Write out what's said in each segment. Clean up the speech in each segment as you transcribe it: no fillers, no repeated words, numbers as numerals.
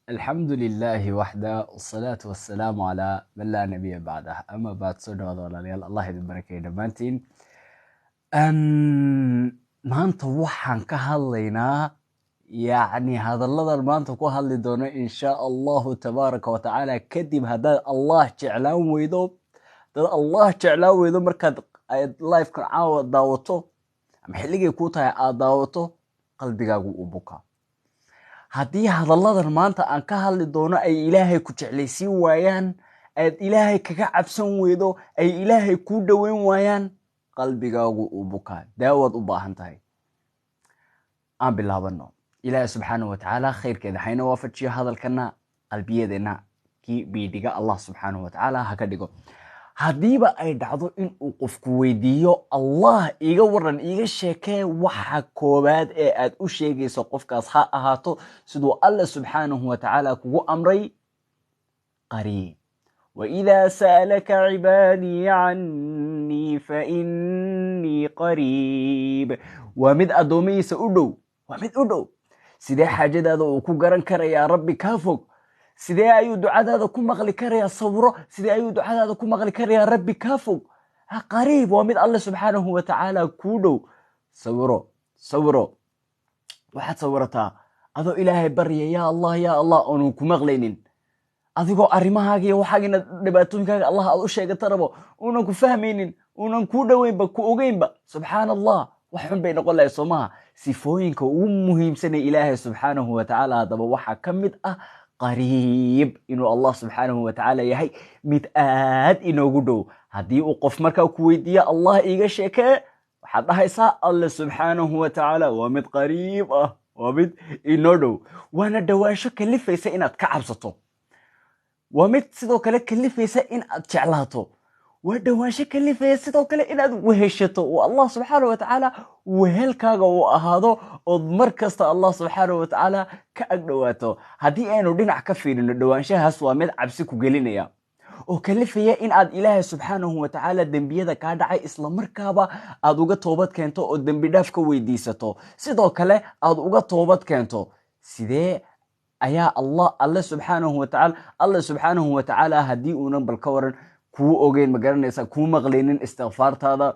الحمد لله وحده والصلاة والسلام على من لا نبي بعده أما بعد سنة وضلاليال الله يدين بركة دمانتين maanta waxaan ka hadlaynaa hadaladan maanta ku hadli doono insha allahu tabaaraka wa tacaala kadib haddaad allah jeclaan weydo markaad livekan caawa daawato ama xilligay kuu tahay aad daawato qalbigaagu u buka haddii hadalladan maanta aan ka hadli doono ay ilaahay ku jeclaysiin waayaan aad ilaahay kaga cabsan weydo ay ilaahay kuu dhoweyn waayaan qalbigaagu u bukaa daawaad u baahan tahay aan bilaabano ilaahay subxaanahu wa tacaala khayrkeeda hayna waafajiyo hadalkana qalbiyadeena kii biidhiga allah subxaanahu wa tacaala ha ka dhigo haddiiba ay dhacdo in uu qofku weydiiyo allah iga waran iga sheekee waxa koobaad ee aad u sheegayso qofkaas ha ahaato siduu alla subxaanahu wa tacaala kugu amray qariib وإذا سألك عبادي عني فإني قريب ومد أدومي سأدو سيدي حاجة هذا وكو قرن كرا يا ربي كافوك سيدي أيو دعاء هذا كو مغلي كرا يا صبرو سيدي أيو دعاء هذا كو مغلي كرا يا ربي كافوك قريب ومد الله سبحانه وتعالى كودو صبرو واحد صورتها هذا إلهي بريا يا الله أنو كو مغلينين adigoo arrimahaaga iyo waxaagina dhibaatooyinkaaga allah aad u sheegata rabo uunan ku fahmaynin uunan ku dhoweynba ku ogeynba subxaan allah wax xun bay noqon lahay soo maha sifooyinka ugu muhiimsan ee ilaahay subxaanahu wa tacaala haddaba waxaa ka mid ah qariib inuu allah subxaanahu wa tacaala yahay mid aad inoogu dhow haddii uu qof markaa ku weydiiya allah iiga sheekee waxaad dhahaysaa alle subxaanahu wa tacaala waa mid qariib ah waa mid inoo dhow waana dhowaansho kalifaysa inaad ka cabsato waa mid sidoo kale kalifaysa in aad jeclaato waa dhawaansho kalifaya sidoo kale inaad weheshato oo allah subxaanahu wa tacaala wehelkaaga uu ahaado ood mar kasta allah subxaanahu wa tacaala ka agdhowaato haddii aynu dhinac ka fiirino dhawaanshahaas waa mid cabsi ku gelinaya oo kalifaya in aad ilaahay subxaanahu wa tacaala dembiyada kaa dhacay isla markaaba aad uga toobad keento oo dembi dhaaf ka weydiisato sidoo kale aad uga toobad keento sidee ayaa alle subxaanahu wa tacaala haddii uunan bal ka waran kuu ogeyn ma garanaysa kuu maqlaynin istikfaartaada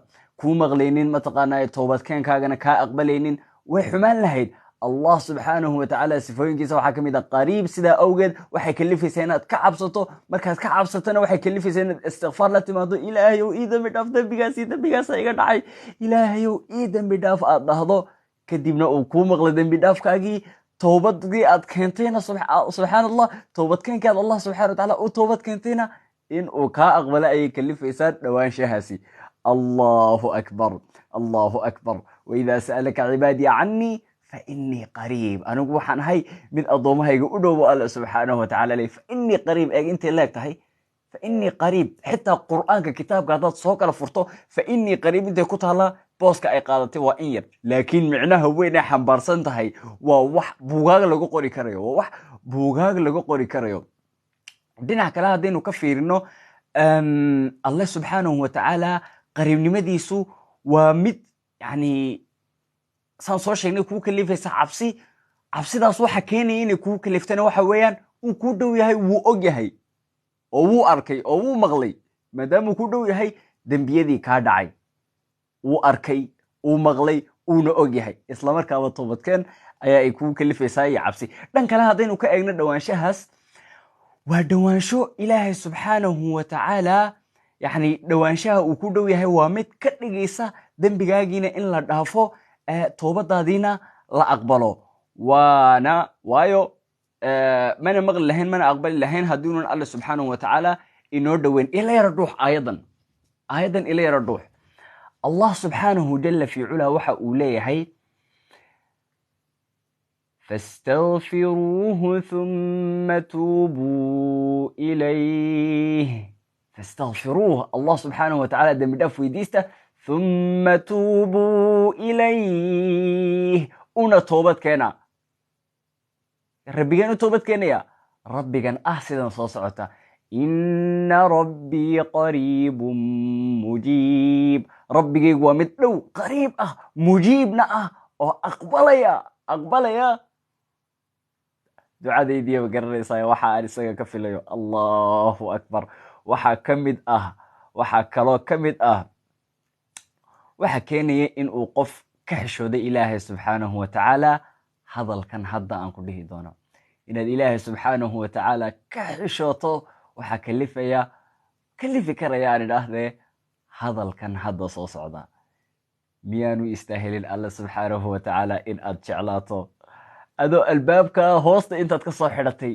kuu maqlaynin mataqaanaa toobadkeenkaagana kaa aqbalaynin way xumaan lahayd allah subxaanahu wa tacaala sifooyinkiisa waxaa ka mid ah qariib sidaa awgeed waxay kalifaysaa inaad ka cabsato markaad ka cabsatana waxay kalifaysaa inaad istikfaar la timaado ilaahayow ii dembi dhaaf dembigaasa iga dhacay ilaahayow ii dembi dhaaf aad dhahdo kadibna uu kuu maqlo dembi dhaafkaagii toobadii aad keentayna subxaan allah toobadkeenkaad allah subxana wa tacaala u toobad keentayna in uu kaa aqbala ayay kalifaysaa dhowaanshahaasi allahu akbar waidaa sa'alaka cibaadii cannii fainii qariib anigu waxaan ahay mid addoommahayga u dhowbo alla subxaanahu wa tacala ley fainii qariib eeg intay leeg tahay fainii qariib xitaa qur'aanka kitaabka haddaad soo kala furto fainii qariib intay ku taallaa booska ay qaadatay waa in yar laakiin micnaha weyn ay xambaarsan tahay waa wax buugaag lagu qori karayo dhinac kale haddaynu ka fiirino alle subxaanahu wa tacaala qariibnimadiisu waa mid saan soo sheegnay kuu kalifaysa cabsidaas waxa keenaya inay kuu kaliftana waxa weeyaan uu kuu dhow yahay wuu og yahay oo wuu arkay oo wuu maqlay maadaamuu ku dhow yahay dembiyadii kaa dhacay wuu arkay uu maqlay uuna og yahay isla markaaba toobadkeen ayaa ay kuu kalifaysaa iyo cabsi dhan kale haddaynu ka eegno dhowaanshahaas waa dhowaansho ilaahay subxaanahu wa tacaala dhowaanshaha uu ku dhow yahay waa mid ka dhigaysa dembigaagiina in la dhaafo toobadaadiina la aqbalo waayo mana maqli lahayn mana aqbali lahayn haddiinunan alle subxaanahu wa tacaala inoo dhoweyn ila yara dhuux aayadan ila yara dhuux الله سبحانه جل في علا وحا أوليه فاستغفروه ثم توبوا إليه فاستغفروه الله سبحانه وتعالى دم دف ويديسته ثم توبوا إليه أنا توبت كينا ربي كانوا توبت كينا يا ربي كان أحسن صوصعته إن ربي قريب مجيب rabbigaygu waa mid dhow qariib mujiibna oo aqbalaya ducadaydii ma garanaysaa waxa aan isaga ka filayo. Allahu akbar. waxaa kaloo ka mid ah waxa keenaya in uu qof ka xishooday ilaahay subxaanahu watacaala hadalkan hadda aan ku dhihi doono. inaad ilaahay subxaanahu watacaala ka xishooto waxaa kalifi karaya aan idhaahdee hadalkan hadda soo socda. miyaanu istaahilin alla subxaanahu watacaala in aad jeclaato adoo albaabka hoosta intaad ka soo xidhatay,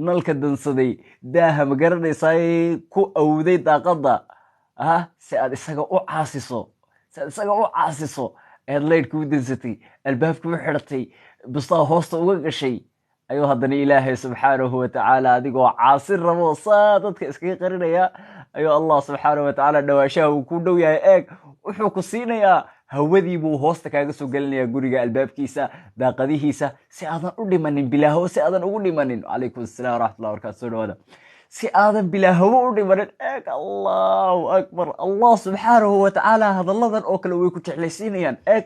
nalka dansaday, daaha ma garanaysaa ku awday daaqadda si aad isaga u caasiso eed laydhka u dansatay, albaabka u xidhatay, bustaa hoosta uga gashay, ayuu haddana ilaahay subxaanahu watacaala adigoo caasin rabo saa dadka iskaga qarinaya, ayuu allah subxaanahu watacaala dhawaashaha uu ku dhow yahay. eeg wuxuu ku siinayaa hawadii buu hoosta kaaga soo gelinayaa guriga albaabkiisa, daaqadihiisa, si aadan u dhimanin bilaahawo, si aadan ugu dhimanin. calaykum assalam waraxmatullahi wabarakatu. soo dhawaada. si aadan bilaahawo u dhimanin. eeg allahu akbar. allah subxaanahu watacaala hadalladan oo kale way ku jeclaysiinayaan. eeg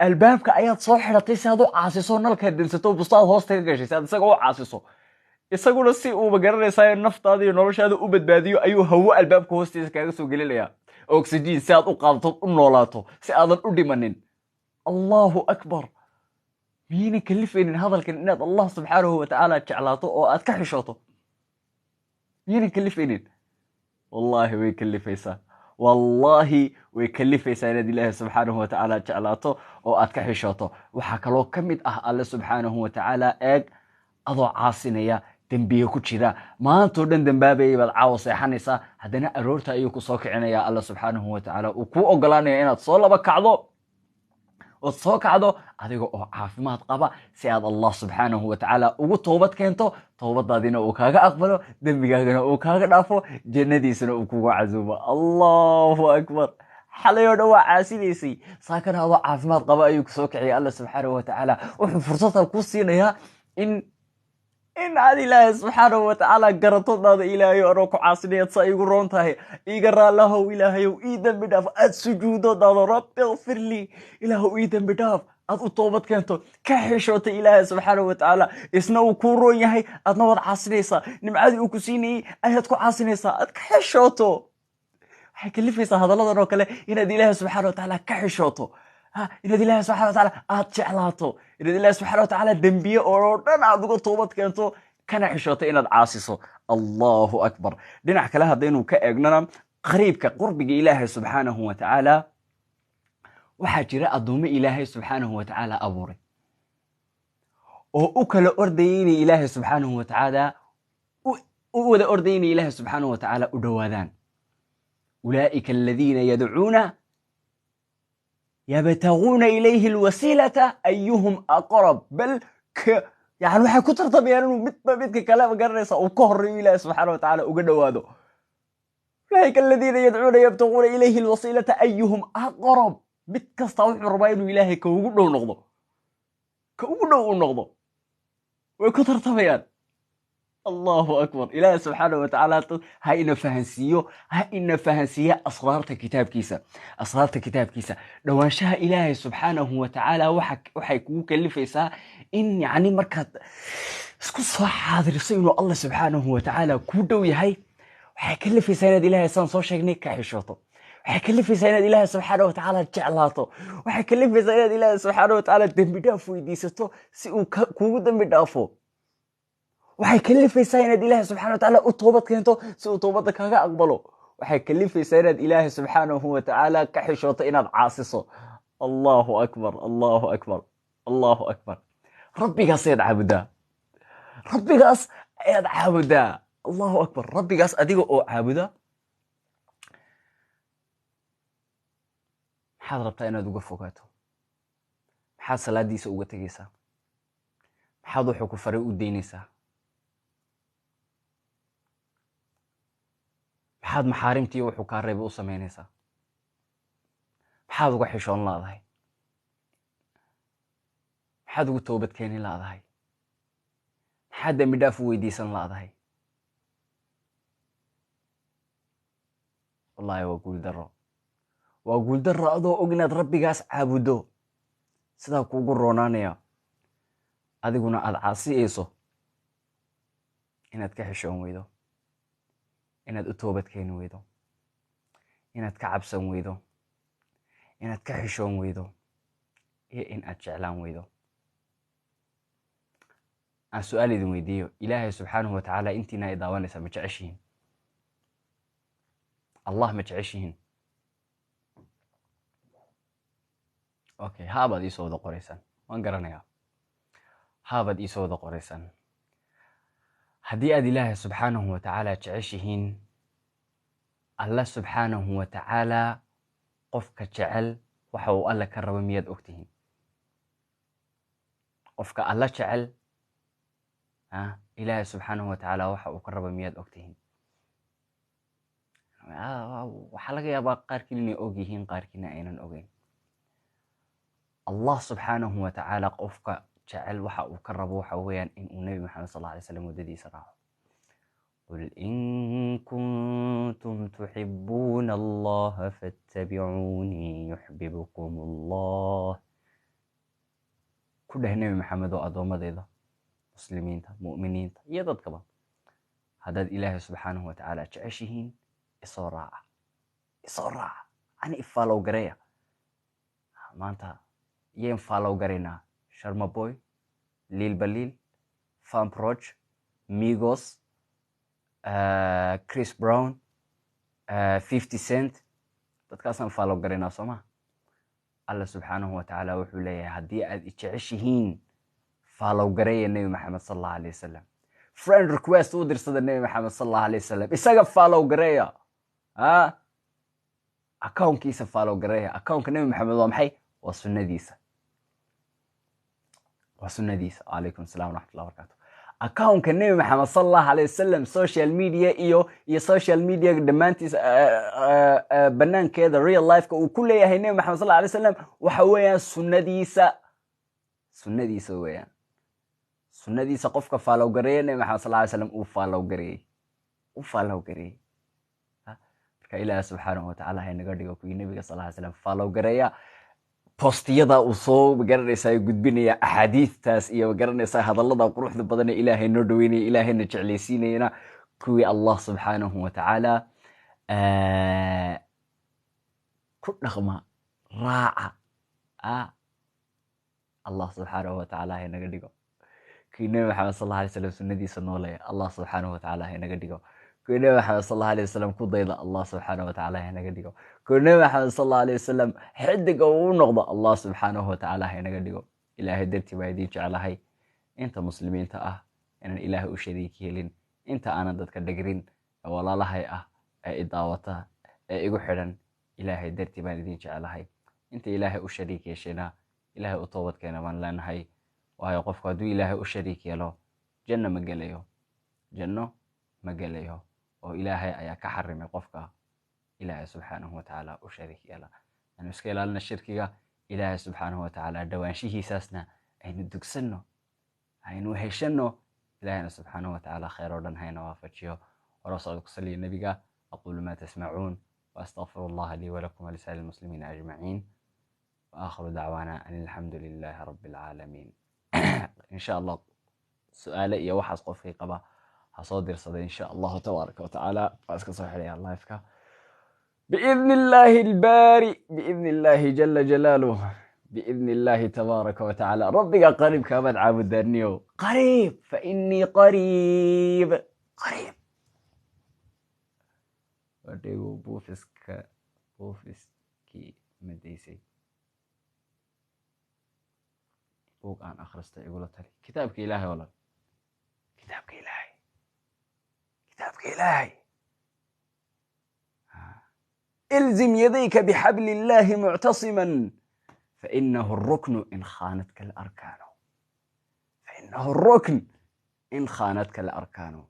albaabka ayaad soo xidhatay si aad u caasiso, nalkaad dansato, bustaad hoosta ka gashay si aad isaga u caasiso. isaguna si uu ma garanaysaa naftaada iyo noloshaada u badbaadiyo ayuu hawo albaabka hoostiisa kaaga soo gelinayaa, oxygen, si aad u qaadato, u noolaato, si aadan u dhimanin. allahu akbar. miyaynan kalifaynin hadalkan inaad allah subxaanahu watacaala jeclaato oo aad ka xishooto? miyaynan kalifaynin? wallahi way kalifaysaa. wallahi way kalifaysaa inaad ilaahay subxaanahu watacaala jeclaato oo aad ka xishooto. waxaa kaloo ka mid ah alle subxaanahu watacaala eeg adoo caasinaya, dembiye ku jira, maantoo dhan dambaabayay baad caawa seexanaysaa, haddana aroorta ayuu ku soo kicinaya alla subxaanahu watacaala. uu kuu ogolaanaya inaad soo laba kacdo, ood soo kacdo adiga oo caafimaad qaba, si aad allah subxaanahu watacaala ugu toobad keento, toobadaadina uu kaaga aqbalo, dembigaagana uu kaaga dhaafo, jannadiisana uu kugu casuubo. allahu akbar. xalay oo dhan waa caasinaysay, saakana adoo caafimaad qaba ayuu ku soo kiciyay alla subxaanahu watacaala. wuxuu fursaddan kuu siinayaa in aad ilaahay subxaanahu watacaala garatodaada ilaahay anoo ku caasinayaad sa igu roon tahay, iga raallahow ilaahayow, ii dembi dhaaf, aad sujuudodaada rabbi ikfir lii, ilaahow ii dembi dhaaf, aad u toobad keento, ka xishootay ilaahay subxaanahu watacaala, isna uu kuu roon yahay, aadna waad caasinaysaa, nimcadii uu ku siinayey ayaad ku caasinaysaa, aad ka xishooto. waxay kalifaysaa hadalladan oo kale inaad ilaahay subxaanahu watacaala ka xishooto, inaad ilaahay subxana watacaala aad jeclaato, inaad ilaahay subxana watacaala dembiye oo dhan aad uga toobad keento, kana xishooto inaad caasiso. allahu akbar. dhinac kale haddaynu ka eegnana qariibka qurbiga ilaahay subxaanahu watacaala, waxaa jira addoommo ilaahay subxaanahu watacaala abuuray oo u kala ordayay inay ilaahay subxaanahu watacaala u wada ordayay inay ilaahay subxaanahu watacaala u dhowaadaan. ulaa'ika aladiina yadcuuna yabtaguuna ilayhi alwasiilata ayuhum aqrab. bal yani waxay ku tartamayaan inuu midba midka kale ma garanaysa uu ka horreeyo ilaahi subxaana watacaala uga dhowaado. ulaa'ika aladiina yadcuuna yabtaguuna ilayhi alwasiilata ayuhum aqrab. mid kasta wuxuu rabaa inuu ilaahay ka ugu dhow noqdo, ka ugu dhow u noqdo. way ku tartamayaan. allahu akbar. ilaahi subxaana watacaala ha ina fahansiiya asraarta kitaabkiisa. dhowaanshaha ilaahay subxaanahu watacaala waxay kugu kalifaysaa in yani markaad isku soo xaadiriso inuu allah subxaanahu watacaala kuu dhow yahay, waxay kalifaysaa inaad ilaahay saan soo sheegnay ka xishooto, waxay kalifaysaa inaad ilaahay subxaana watacaala jeclaato, waxay kalifaysaa inaad ilaahay subxaana watacaala dembi dhaaf weydiisato si uu kugu dembi dhaafo, waxay kalifaysaa inaad ilaahay subxana watacaala u toobad keento si uu toobadda kaaga aqbalo, waxay kalifaysaa inaad ilaahay subxaanahu watacaala ka xishooto inaad caasiso. allahu akbar. allahu akbar. allahu akbar. rabbigaas ayaad caabudaa. allahu akbar. rabbigaas adiga oo caabuda, maxaad rabtaa inaad uga fogaato? maxaad salaadiisa uga tegaysaa? maxaad wuxuu ku faray u daynaysaa? maxaad maxaarimtii wuxuu kaa reebay u samaynaysaa? maxaad uga xishoon laadahay? maxaad ugu toobad keeni laadahay? maxaad dembi dhaaf u weydiisan laadahay? wallahi waa guuldarro adoo og inaad rabbigaas caabudo sidaa kuugu roonaanaya, adiguna aad caasiyayso inaad ka xishoon weydo, inaad u toobad keeni weydo, inaad ka cabsan weydo, inaad ka xishoon weydo, iyo in aad jeclaan weydo. aan su-aal idin weydiiyo, ilaahay subxaanahu watacaala intiina ay daawanaysaa ma jeceshihiin? allah ma jeceshihiin? okay, haabaad iisoo wada qoraysaan, waan garanayaa, haabaad iisoo wada qoraysaan. haddii aad ilaahay subxaanahu watacaala jeceshihiin, alla subxaanahu watacaala qofka jecel waxa uu alle ka rabo miyaad ogtihiin? qofka alla jecel ilaahay subxaanahu watacaala waxa uu ka rabo miyaad ogtihiin? waxaa laga yaabaa qaarkiin inay og yihiin, qaarkiina aynan ogeyn. allah subxaanahu watacaala qofka jecel waxa uu ka rabo waxa weeyaan in uu nebi maxamed sal alla alay slam waddadiisa raaco. qul in kuntum tuxibuuna allaha fattabicuunii yuxbibkum allah. ku dheh nebi maxamed oo addoommadeeda, muslimiinta, mu'miniinta iyo dadkaba, haddaad ilaahay subxaanahu watacaala jeceshihiin, isoo raaca, isoo raaca, ani ifaalow gareeya. maanta yeen faalow garaynaa? Sharma Boy, Lil Balil, Famproj, Migos, Chris Brown, 50 Cent, dadkaasaan faalow garaynaa soo ma? alla subxaanahu watacaala wuxuu leeyahay haddii aad jeceshihiin, faalow gareeya nebi maxamed sal allahu alayh wasalam. friend request u dirsada nebi maxamed sal allahu alayh wasalam, isaga faalow gareeya. accounkiisa faalow gareeya. accountka nebi maxamed waa maxay? waa sunnadiisa, waa sunnadiisa. calaykum assalam waraxmatullahi wabarakatu. accountka nebi maxamed sal allahu alayh wasalam, social media iyo social media dhammaantiisa banaankeeda real lifeka uu ku leeyahay nebi maxamed sal allahu alayh wasalam waxa weeyaan sunnadiisa, sunnadiisa weeyaan. sunnadiisa qofka faalow gareeya nebi maxamed sal allahu alayh wasalam uu faalow gareeyey, uu faalow gareeyey. marka ilaahay subxaanahu watacaala hay naga dhigo kuwii nebiga sal allahu alayh wasalam faalow gareeya. postiyada uu soo magaranaysaa gudbinaya, axaadiistaas iyo magaranaysaa hadallada quruxda badan ee ilaahay noo dhaweynaya, ilaahayna jeclaysiinayana kuwii allah subxaanahu watacaala ku dhaqma, raaca. allah subxaanahu watacaala hay naga dhigo kuwii nebi maxamed sal allahu alayh wasalam sunnadiisa nooleya, allah subxaanahu watacaala hay naga dhigo kuwii nebi maxamed sal allahu alayh wasalam ku dayda, allah subxaanahu watacaala hay naga dhigo kuwii nebi maxamed sal allahu alayh wasalam xidiga uu noqdo, allah subxaanahu watacaala hay naga dhigo. ilaahay dartii baa idiin jeclahay. inta muslimiinta ah inaan ilaahay u shariik yeelin, inta aanan dadka dhegrin ee walaalahay ah ee idaawata ee igu xidhan, ilaahay dartii baan idiin jeclahay. inta ilaahay u shariik yeeshayna ilaahay u toobadkeena baan leenahay. waayo qofku hadduu ilaahay u shariik yeelo, janno ma gelayo, janno ma gelayo. oo ilaahay ayaa ka xarimay qofka ilaahay subxaanahu watacaala u shariik yeela. aynu iska ilaalina shirkiga, ilaahay subxaanahu watacaala dhawaanshihiisaasna aynu dugsanno, aynu heshanno. ilaahayna subxaanahu watacaala khayr oo dhan hayna waafajiyo. ورسولك صلي النبي. أقول ما تسمعون وأستغفر الله لي ولكم ولسائر المسلمين أجمعين، وآخر دعوانا أن الحمد لله رب العالمين. إن شاء الله سؤال إيا وحس قفي قبا هصادر صدي إن شاء الله تبارك وتعالى. فأسك صحيح لي الله يفكى بإذن الله الباري، بإذن الله جل جلاله، بإذن الله تبارك وتعالى. ربك قريب كما عابد النيو، قريب فإني قريب قريب. وديو بوفسكي مديسي بوك أن أخرست يقول تري كتابك إلهي ولا كتابك إلهي، كتابك إلهي. إلزم يديك بحبل الله معتصما، فإنه الركن إن خانتك الأركان، فإنه الركن إن خانتك الأركان.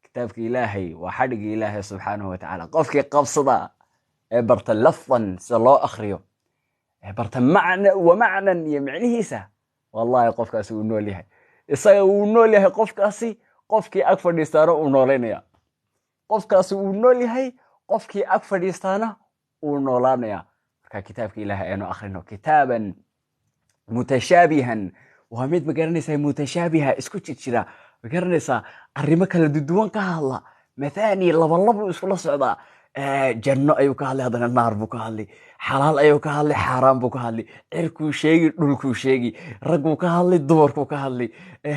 كتابك إلهي وحدق إلهي سبحانه وتعالى. قفك قبصدا برت لفظا سلو أخريو، برت معنى ومعنى يمعنيسا. والله قفك أسي ونوليها إسا ونوليها قفك أسي قفك أكفر ديستانا ونولينيا، قفك أسي ونوليها قفك أكفر ديستانا ونولانيا. كتابك إلهي أنو أخرينو كتابا متشابها، وهميد مقارنيسا متشابهة اسكو تشيرا garanaysaa arrimo kala duwan ka hadla mathani laba isku la socdaa janno ayuu ka hadlay haddana naar buu ka hadlay xalaal ayuu ka hadlay xaaraan buu ka hadlay cirkuu sheegi dhulkuu sheegi ragguu ka hadlay dumarkuu ka hadlay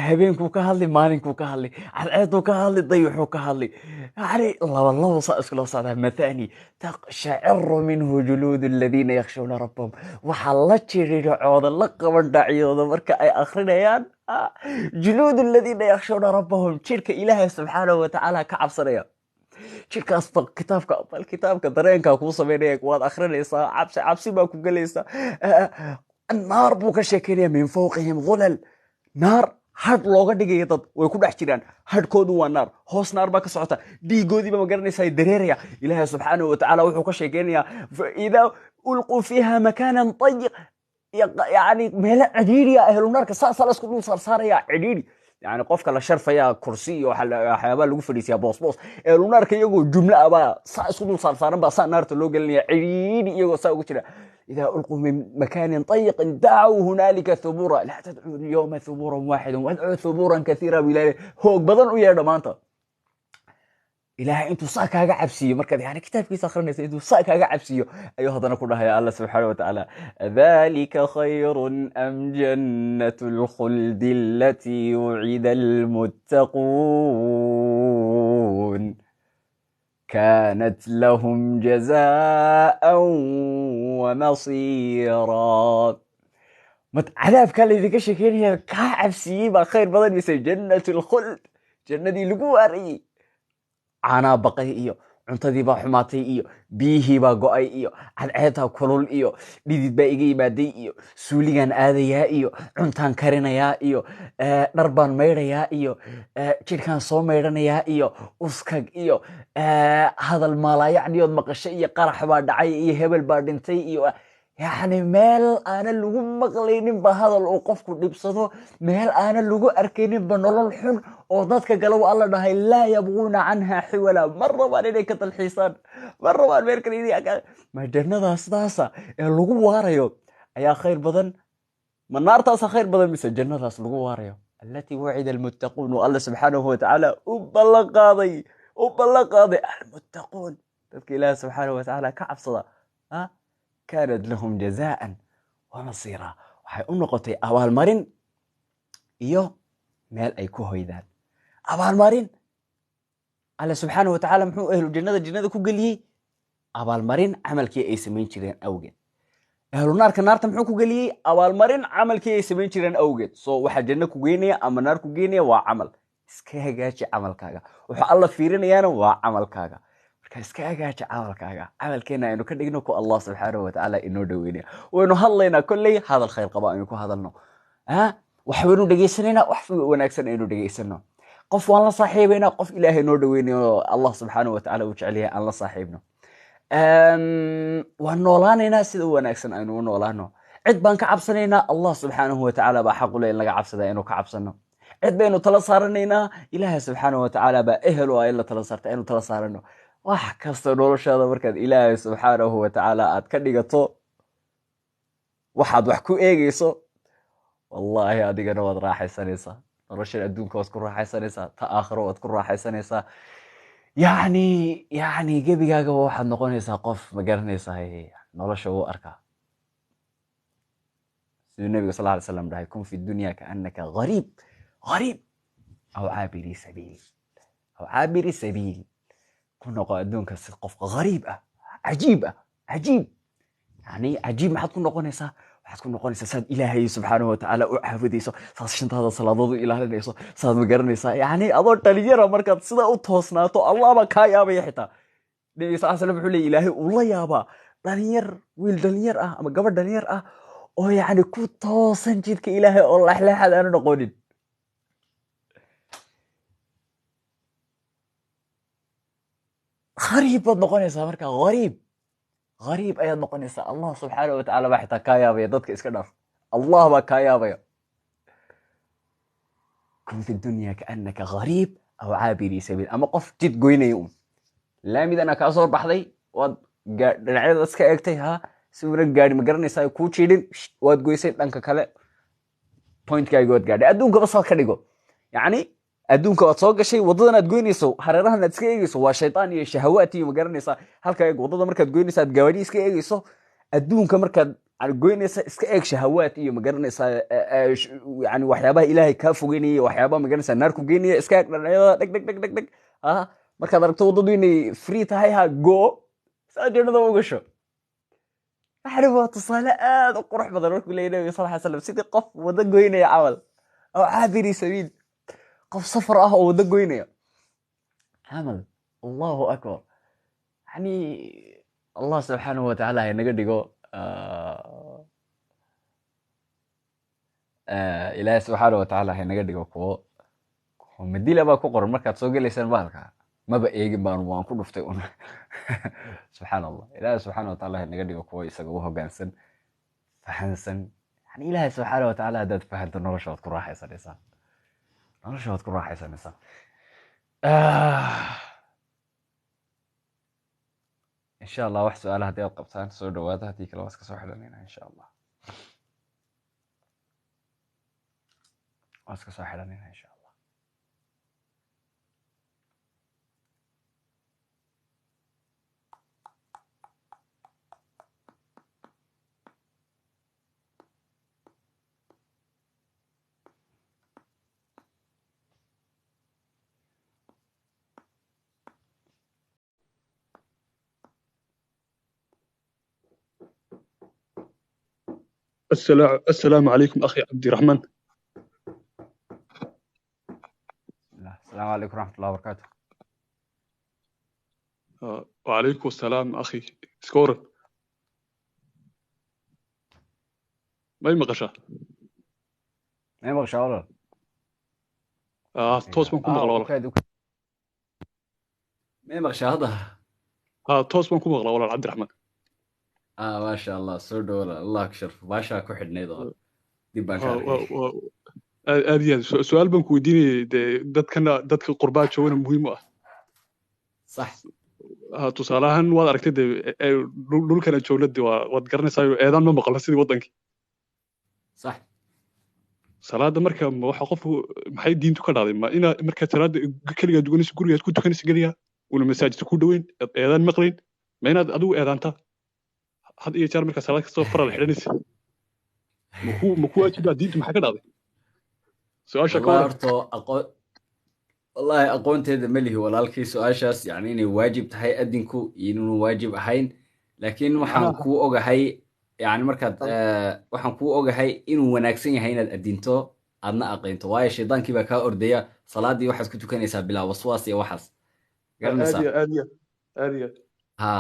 habeenkuu ka hadlay maalinkuu ka hadlay cadceeduu ka hadlay dayuxuu ka hadlay yani laba saa iskula socdaa mathani taqshaciru minhu juluudu aladiina yakhshawna rabbahum waxaa la jiriricooda la qaban dhacyooda marka ay akrinayaan juluudu aladiina yakhshawna rabbahum jirka ilaahay subxaanahu watacaala ka cabsanaya jirkaas kitaabka dareenkaa kuu samaynaya waad akrinaysaa cabsi baa ku gelaysaa naar buu ka sheekeynaya min fawqihim dhulal naar hadh looga dhigaya dad way ku dhex jiraan hadhkoodu waa naar hoos naar baa ka socota dhiigoodiiba ma garanaysaa dareeraya ilaahay subxaanahu watacaala wuxuu ka sheekeynayaa idaa ulquu fiiha makaanan dayiq yani meelo cidhiidhiya ahlu naarka saasaa la isku dul saarsaaraya cidhiidhi يعني قفك لا شرفيا كرسي وحيابا لو فديسيا بوس لونارك يغو جمله ابا سا اسكو صارصارن با سا نارته لو غلنيا عيد يغو سا ugu jira اذا القوا من مكان طيق دعوا هنالك ثبورا لا تدعوا اليوم ثبورا واحدا وادعوا ثبورا كثيرا بلا هوق بدن u yeedho maanta ilaahay intuu saa kaaga cabsiyo markaad yani kitaabkiisa akhrinaysa intuu saa kaaga cabsiyo ayuu hadana ku dhahay Allah subhanahu wa ta'ala dhalika khayrun am jannatul khuld allati yu'ida almuttaqun kanat lahum jazaa'an wa masira mad cadaabka la idinka sheekeynaya ka cabsiyay ba khayr badan mise jannatul khuld jannadii lagu waariyay caanaa baqay iyo cuntadii baa xumaatay iyo biyihii baa go'ay iyo cadceedtaa kulul iyo dhidid baa iga yimaaday iyo suuligaan aadayaa iyo cuntaan karinayaa iyo dhar baan maydhayaa iyo jidhkaan soo maydhanayaa iyo uskag iyo hadal maalayacniyood maqasho iyo qarax baa dhacay iyo hebel baa dhintay iyo يعني meel aana lagu maqlaynin ba hadal oo qofku dhibsado meel aana lagu arkaynin ba nolol xun oo dadka galow alla dhahay la yabquna anha hiwala marra baan inay ka talxiisaan marra baan meel kale inay ma jannadaas daasa ee lagu waarayo ayaa khayr badan ma naartaas khayr badan mise jannadaas lagu waarayo allati wa'ida almuttaqun Allah subhanahu wa ta'ala uballaqaday almuttaqun dadka ilaahay subhanahu wa ta'ala ka cabsada كانت لهم جزاء ومصيرا waxay u noqotay abaalmarin iyo meel ay ku hoydaan abaalmarin Allah subhanahu wa ta'ala muxuu ahlu jannada ku galiyay abaalmarin amalkii ay sameyn jireen awgeed ahlu naarka naarta muxuu ku galiyay abaalmarin amalkii ay sameyn jireen awgeed soo waxa janno ku geynaya ama naar ku geynaya waa amal iska hagaaji amalkaaga waxa Allah fiirinayaana waa amalkaaga iska hagaaji camalkeena aynu ka dhigno ku Allah subhanahu wa ta'ala inoo dhaweynaa waynu hadlaynaa kullay hadal khayr qaba aynu ku hadalno wax waynu dhageysanayna wax wanaagsan aynu dhageysano qof waan la saaxiibayna qof ilaahay inoo dhaweynayo Allah subhanahu wa ta'ala uu jecel yahay aan la saaxiibno waan noolaanayna sida wanaagsan aynu u noolaano cid baan ka cabsanaynaa Allah subhanahu wa ta'ala baa xaq u leeyahay in laga cabsada inuu ka cabsano cid baynu tala saaranaynaa ilaahay subhanahu wa ta'ala baa ehelo ay la tala saarta inuu tala saarano wax kasta noloshaada markaad ilaahay subhanahu wa ta'ala aad ka dhigato waxaad wax ku eegayso wallahi adigana waad raaxaysanaysaa nolosha adduunka waad ku raaxaysanaysaa ta aakhiro waad ku raaxaysanaysaa yani gebigaaga waxaad noqonaysaa qof ma garanaysaa nolosha uu arkaa siduu nabiga sallallahu alayhi wasallam dhahay kun fi dunya ka'annaka gharib aw abiri sabil كنا قادون كسقف غريب عجيب يعني عجيب ما حتكون نقونيسا حتكون نقونيسا ساد إلهي سبحانه وتعالى وحفظيسا صاد شنت هذا صلاة إله لنيسا صاد مقرنيسا يعني أظن تليجرا مركب صدا وتوصناتو الله ما كايا بيحتا النبي صلى الله عليه وسلم يقول لي إلهي والله يابا دنير ويل دنير أما قبل دنير أو يعني كنت توصن جدك إلهي والله لا حد أنا نقولين غريب نقونيسا مركا غريب أيضا نقونيسا الله سبحانه وتعالى بحتا كايا بيا ضدك إسكندر الله ما كايا بيا كن في الدنيا كأنك غريب أو عابري سبيل أما قف جد قوينة يوم لا ميدا أنا كأصور بحضي واد رعيد أسكا إكتيها سورة قاري مقرنيسا يكوشيدين واد قويسين لانك كلا بوينت كاي قوات قاري أدون قبصال كاريقو يعني adduunka waad soo gashay waddadan aad goynayso hareerahan aad iska eegayso waa shaytaan iyo shahawaat iyo magaranaysaa halka eeg waddada markaad goynayso aad gawaadhi iska eegayso adduunka markaad goynaysa iska eeg shahawaat iyo magaranaysaa yani waxyaabaha ilaahay kaa fogeynaya waxyaabaha magaranaysaa naar ku geynaya iska eeg dhanacyada dheg dheg dheg dheg dheg markaad aragto waddadu inay free tahay ha go saa jannada u gasho waxani waa tusaale aad u qurux badan markuu leeyahay nabiga sal ly slam sidii qof waddo goynaya camal oo caabiri sabiil qof safar ah oo waddo goynaya camal allahu akbar yani allah subxaanahu watacaala inaga dhigo ilaahay subxaanahu watacaala inaga dhigo kuwo madila baa ku qoran markaad soo gelaysaan bahalka maba eegin baan waan ku dhuftay un subxaan allah ilaahay subxaana watacaala inaga dhigo kuwo isaga u hoggaansan fahansan yani ilaahay subxaana watacaala haddaad fahanto nolosha waad ku raaxaysanaysaa nolosha waad ku raaxaysanaysaa insha allah wax su-aala haddii aad qabtaan soo dhawaada haddii kale waa iska soo xidhanayna insha allah waa iska soo xidhanayna insha allah السلام عليكم أخي عبد الرحمن. السلام عليكم ورحمة الله وبركاته. وعليكم السلام أخي سكورن. ما يمغشى ولا توس بنكون مغلا ولا ما يمغشى هذا توس بنكون مغلا ولا عبد الرحمن. ما شاء الله سود ولا الله كشرف باشا كحد نيضا دي باشا هذه سؤال بنكو يديني دتك قربات شوين مهم صح tusaalahan waad aragtay dhulkana jawladii waad garanaysaa eedaan ma maqla sidii wadankii صح salaada marka waxa qofku maxay diintu ka dhaaday ma ina marka salaada kaliya duganayso guriga ku tukanayso galiya una masaajidka ku dhaweyn eedaan maqlayn ma inaad adigu eedaanta had iyo jeer marka salaad kastoo faral xidhanaysa ma ku waajiba diintu maxay ka dhaaday su'aasha ka horto والله aqoonteeda ma lihi walaalkii su'aashaas yani inay waajib tahay adinku inuu waajib ahayn laakiin waxaan ku ogahay yani markaad waxaan ku ogahay inuu wanaagsan yahay inaad adinto aadna aqeento waayo shaydaankii baa kaa ordaya salaadii waxaad ku tukanaysaa bilaa waswaas iyo waxaas aadiya ha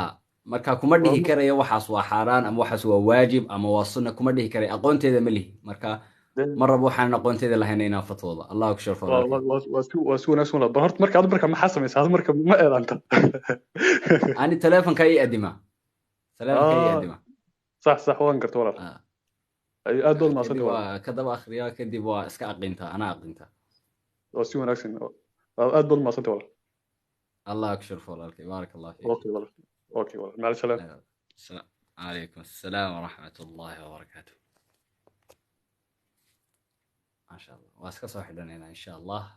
marka kuma dhihi karayo waxaas waa xaaraan ama waxaas waa waajib ama waa sunna kuma dhihi karayo aqoonteeda ma lihi marka مرة بوحنا قونتي ذا لهنا ينافط والله الله أكشر فضلك واسكو ناس ولا ظهرت مركب هذا مركب ما حاسس هذا مركب ما إذا أنت أنا تلفون كأي قديمة تلفون كأي قديمة صح وانقرت ولا أي أدول ما صدق كذا بآخريا كدي بوا إسكا أقينتا أنا أقينتا واسكو ناس أدول ما صدق ولا الله أكشر فضلك بارك الله فيك أوكي ولا مع السلامة عليكم السلام ورحمة الله وبركاته ما شاء الله واسكا صاحبنا هنا إن شاء الله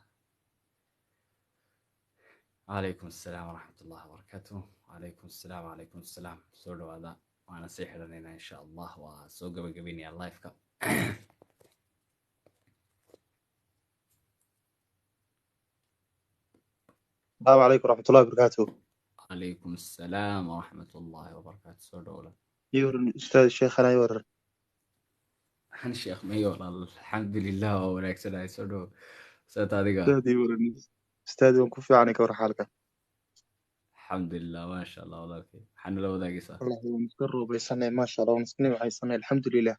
عليكم السلام ورحمة الله وبركاته وعليكم السلام سورة هذا وأنا سيحنا هنا إن شاء الله وسوق بقبيني اللايف كاب السلام عليكم ورحمة الله وبركاته. عليكم السلام ورحمة الله وبركاته سورة يورن أستاذ الشيخ أنا يورن الشيخ ميور الحمد لله ونكسر هاي سودو ستادقا أستاذ ونكفي عنك ورا حالك الحمد لله ما شاء الله والله حن لو ذاك صار الله ونسكر وبيصنع ما شاء الله ونسكني وحي صنع الحمد لله